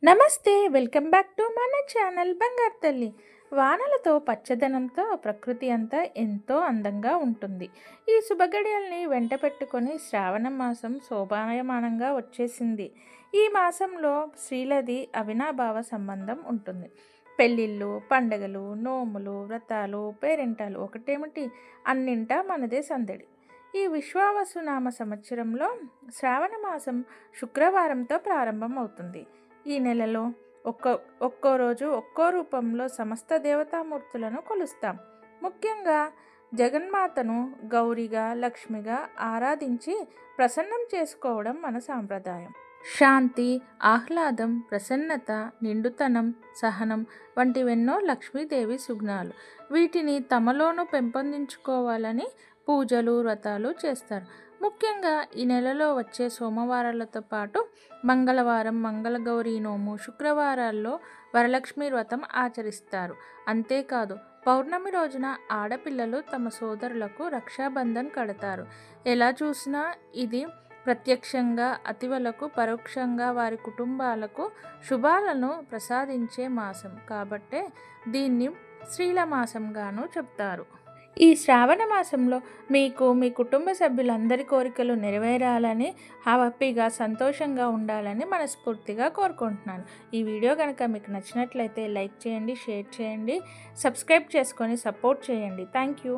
నమస్తే, welcome back to మన channel బంగారు తల్లి. వానలతో పచ్చదనంతో ప్రకృతి అంతా ఎంతో అందంగా ఉంటుంది. ఈ శుభగడియల్ని వెంట పెట్టుకొని శ్రావణ మాసం శోభాయమానంగా వచ్చేసింది. ఈ మాసంలో స్త్రీలది అవినాభావ సంబంధం ఉంటుంది. పెళ్ళిళ్ళు, పండగలు, నోములు, వ్రతాలు, పేరెంటాలు ఒకటేమిటి, అన్నింటా మనదే సందడి. ఈ విశ్వావసునామ సంవత్సరంలో శ్రావణ మాసం శుక్రవారంతో ప్రారంభం అవుతుంది. ఈ నెలలో ఒక్కో రోజు ఒక్కో రూపంలో సమస్త దేవతామూర్తులను కొలుస్తాం. ముఖ్యంగా జగన్మాతను గౌరిగా, లక్ష్మిగా ఆరాధించి ప్రసన్నం చేసుకోవడం మన సాంప్రదాయం. శాంతి, ఆహ్లాదం, ప్రసన్నత, నిండుతనం, సహనం వంటివెన్నో లక్ష్మీదేవి సుగుణాలు. వీటిని తమలోనూ పెంపొందించుకోవాలని పూజలు, వ్రతాలు చేస్తారు. ముఖ్యంగా ఈ నెలలో వచ్చే సోమవారాలతో పాటు మంగళవారం మంగళగౌరి నోము, శుక్రవారాల్లో వరలక్ష్మి వ్రతం ఆచరిస్తారు. అంతేకాదు పౌర్ణమి రోజున ఆడపిల్లలు తమ సోదరులకు రక్షాబంధన్ కడతారు. ఎలా చూసినా ఇది ప్రత్యక్షంగా అతివలకు, పరోక్షంగా వారి కుటుంబాలకు శుభాలను ప్రసాదించే మాసం కాబట్టే దీన్ని స్త్రీల మాసంగాను చెప్తారు. ఈ శ్రావణ మాసంలో మీకు, మీ కుటుంబ సభ్యులందరి కోరికలు నెరవేరాలని, హ్యాపీగా సంతోషంగా ఉండాలని మనస్ఫూర్తిగా కోరుకుంటున్నాను. ఈ వీడియో కనుక మీకు నచ్చినట్లయితే లైక్ చేయండి, షేర్ చేయండి, సబ్స్క్రైబ్ చేసుకొని సపోర్ట్ చేయండి. Thank you.